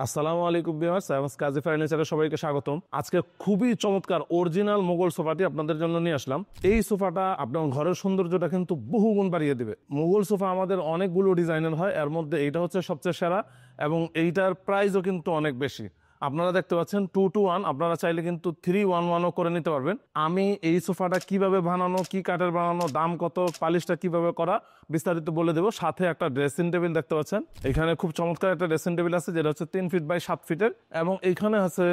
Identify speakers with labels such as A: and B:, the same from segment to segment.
A: আসসালামু আলাইকুম ভিউয়ার্স, কাজী ফার্নিচারে সবাইকে স্বাগতম। আজকে খুবই চমৎকার অরিজিনাল মোগল সোফাটি আপনাদের জন্য নিয়ে আসলাম। এই সোফাটা আপনার ঘরের সৌন্দর্যটা কিন্তু বহুগুণ বাড়িয়ে দিবে। মোগল সোফা আমাদের অনেকগুলো ডিজাইনের হয়, এর মধ্যে এইটা হচ্ছে সবচেয়ে সেরা এবং এইটার প্রাইসও কিন্তু অনেক বেশি। আপনারা দেখতে পাচ্ছেন 2-1, আপনারা চাইলে কিন্তু 3-1-1ও করে নিতে পারবেন। আমি এই সোফাটা কিভাবে বানানো, কি কাঠের বানানো, দাম কত, পালিশটা কিভাবে করা বিস্তারিত বলে দেবো। সাথে একটা ড্রেসিং টেবিল দেখতে পাচ্ছেন, এখানে খুব চমৎকার একটা ড্রেসিং টেবিল আছে যেটা হচ্ছে 3 ফিট বাই 7 ফিটের, এবং এইখানে আছে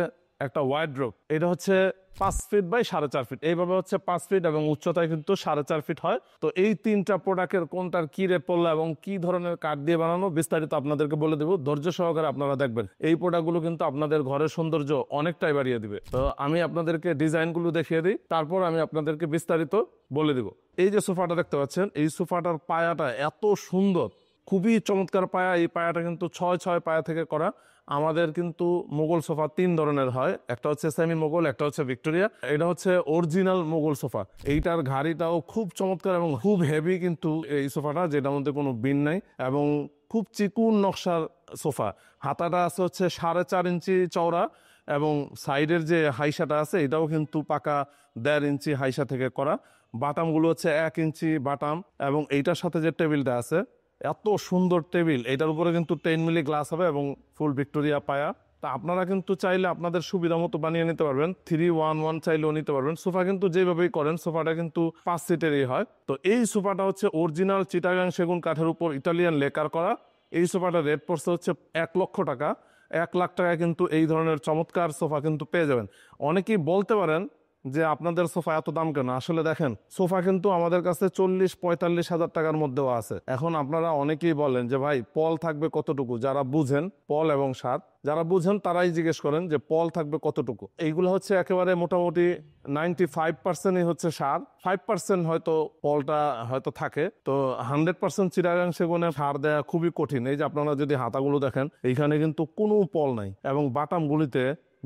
A: একটা ওয়ার্ডরোব। এটা হচ্ছে 5 ফিট বাই 4.5 ফিট, এইভাবে হচ্ছে 5 ফিট এবং উচ্চতায় কিন্তু 4.5 ফিট হয়। তো এই তিনটা প্রোডাক্টের কোনটার কি রেট পড়লো এবং কি ধরনের কাঠ দিয়ে বানানো বিস্তারিত আপনাদেরকে বলে দেবো। ধৈর্য সহকারে আপনারা দেখবেন, এই প্রোডাক্টগুলো কিন্তু আপনাদের ঘরের সৌন্দর্য অনেকটাই বাড়িয়ে দিবে। তো আমি আপনাদেরকে ডিজাইনগুলো দেখিয়ে দিই, তারপর আমি আপনাদেরকে বিস্তারিত বলে দিব। এই যে সোফাটা দেখতে পাচ্ছেন, এই সোফাটার পায়াটা এত সুন্দর, খুবই চমৎকার পায়া। এই পায়াটা কিন্তু 6-6 পায়া থেকে করা। আমাদের কিন্তু মোগল সোফা 3 ধরনের হয়, একটা হচ্ছে সেমি মোগল, একটা হচ্ছে ভিক্টোরিয়া, এটা হচ্ছে অরিজিনাল মোগল সোফা। এইটার ঘাড়িটাও খুব চমৎকার এবং খুব হেভি কিন্তু এই সোফাটা, যেটার মধ্যে কোনো বিন নাই এবং খুব চিকুন নকশার সোফা। হাতাটা আছে হচ্ছে 4.5 ইঞ্চি চওড়া এবং সাইডের যে হাইসাটা আছে এটাও কিন্তু পাকা 1.5 ইঞ্চি হাইসা থেকে করা। বাটামগুলো হচ্ছে 1 ইঞ্চি বাটাম, এবং এইটার সাথে যে টেবিলটা আছে এত সুন্দর টেবিল, এটার উপরে কিন্তু 10 মিলি গ্লাস হবে এবং ফুল ভিক্টোরিয়া পায়া। তা আপনারা কিন্তু চাইলে আপনাদের সুবিধা মতো বানিয়ে নিতে পারবেন, 3-1-1 চাইলেও নিতে পারবেন। সোফা কিন্তু যেভাবেই করেন, সোফাটা কিন্তু 5 সিটেরই হয়। তো এই সোফাটা হচ্ছে অরিজিনাল চিটাগাং সেগুন কাঠের উপর ইটালিয়ান লেকার করা। এই সোফাটার রেট পড়ছে হচ্ছে 1 লক্ষ টাকা। 1 লাখ টাকায় কিন্তু এই ধরনের চমৎকার সোফা কিন্তু পেয়ে যাবেন। অনেকেই বলতে পারেন যে আপনাদের সোফা এত দাম কেন? আসলে দেখেন, সোফা কিন্তু আমাদের কাছে 40-45 হাজার টাকার মধ্যেও আছে। এখন আপনারা অনেকেই বলেন যে ভাই পল থাকবে কতটুকু, যারা বুঝেন পল এবং সার, যারা বুঝেন তারাই জিজ্ঞেস করেন যে পল থাকবে কতটুকু। এইগুলো হচ্ছে একেবারে মোটামুটি 95%ই হচ্ছে সার, 5% হয়তো পলটা হয়তো থাকে। তো 100% চিটাগাং সেগুনে সার দেয়া খুবই কঠিন। এই যে আপনারা যদি হাতাগুলো দেখেন, এইখানে কিন্তু কোনো পল নাই, এবং বাটামগুলিতে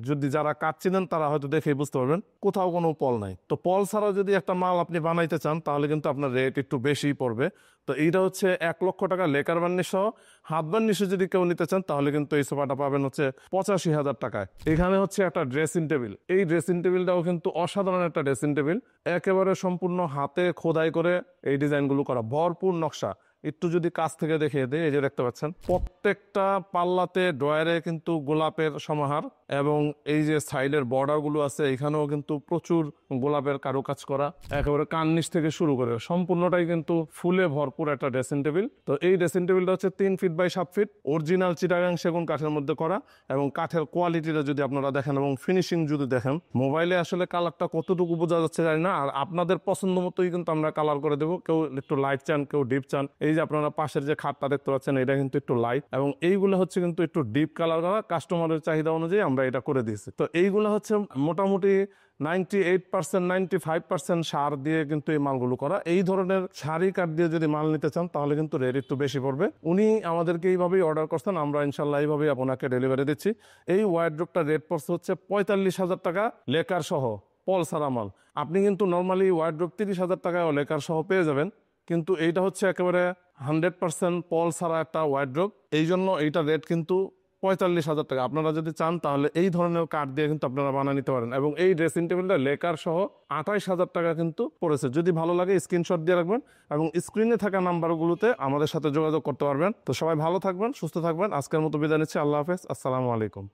A: যদি যারা কাজ চিনেন তারা হয়তো দেখেই বুঝতে পারবেন কোথাও কোনো পল নাই। তো পল ছাড়া যদি একটা মাল আপনি বানাইতে চান তাহলে কিন্তু আপনার রেট একটু বেশি পড়বে। তো এইটা হচ্ছে 1 লক্ষ টাকা লেকার বার্নিশ সহ। হাত বার্নিশে যদি কেউ নিতে চান তাহলে কিন্তু এই সোফাটা পাবেন হচ্ছে 85 হাজার টাকায়। এখানে হচ্ছে একটা ড্রেসিং টেবিল, এই ড্রেসিং টেবিলটাও কিন্তু অসাধারণ একটা ড্রেসিং টেবিল, একেবারে সম্পূর্ণ হাতে খোদাই করে এই ডিজাইনগুলো করা, ভরপুর নকশা। একটু যদি কাছ থেকে দেখিয়ে দেয়, এই যে দেখতে পাচ্ছেন প্রত্যেকটা পাল্লাতে ড্রয়ারে কিন্তু গোলাপের সমাহার, এবং এই যে সাইডের বর্ডার গুলো আছে এখানেও কিন্তু প্রচুর গোলাপের কারুকাজ করা। একেবারে কার্নিশ থেকে শুরু করে সম্পূর্ণটাই কিন্তু ফুলে ভরপুর একটা ড্রেসিং টেবিল। তো এই ড্রেসিং টেবিলটা হচ্ছে 3 feet by 7 feet, original Chittagong সেগুন কাঠের মধ্যে করা। এবং কাঠের কোয়ালিটিটা যদি আপনারা দেখেন এবং ফিনিশিং যদি দেখেন, মোবাইলে আসলে কালারটা কতটুকু বোঝা যাচ্ছে জানি না, আর আপনাদের পছন্দ মতোই কিন্তু আমরা কালার করে দেবো। কেউ একটু লাইট চান, কেউ ডিপ চান। এই যে আপনারা পাশের যে খাটটা দেখতে পাচ্ছেন এটা কিন্তু একটু লাইট, এবং এইগুলো হচ্ছে কিন্তু একটু ডিপ কালার করা। কাস্টমারের চাহিদা অনুযায়ী আমরা এটা করে দিয়েছি। তো এইগুলো হচ্ছে মোটামুটি 98%, 95% সার দিয়ে কিন্তু এই মালগুলো করা। এই ধরনের সারি কাঠ দিয়ে যদি মাল নিতে চান তাহলে কিন্তু রেট একটু বেশি পড়বে। উনি আমাদেরকে এইভাবেই অর্ডার করছেন, আমরা ইনশাল্লাহ এইভাবেই আপনাকে ডেলিভারি দিচ্ছি। এই ওয়ার্ডরোবটা রেট পড়ছে হচ্ছে 45 হাজার টাকা লেকার সহ, পল সারা মাল। আপনি কিন্তু নর্মালি ওয়ার্ডরোব 30 হাজার টাকায় লেকার সহ পেয়ে যাবেন, কিন্তু এইটা হচ্ছে একেবারে 100% পল ছাড়া একটা ওয়ার্ডরোব, এই জন্য এইটা রেট কিন্তু 45 হাজার টাকা। আপনারা যদি চান তাহলে এই ধরনের কাঠ দিয়ে কিন্তু আপনারা বানিয়ে নিতে পারেন। এবং এই ড্রেসিং টেবিলটা লেকার সহ 28 হাজার টাকা কিন্তু পড়েছে। যদি ভালো লাগে স্ক্রিনশট দিয়ে রাখবেন এবং স্ক্রিনে থাকা নাম্বারগুলোতে আমাদের সাথে যোগাযোগ করতে পারবেন। তো সবাই ভালো থাকবেন, সুস্থ থাকবেন। আজকের মতো বিদায় নিচ্ছি, আল্লাহ হাফেজ, আসসালামু আলাইকুম।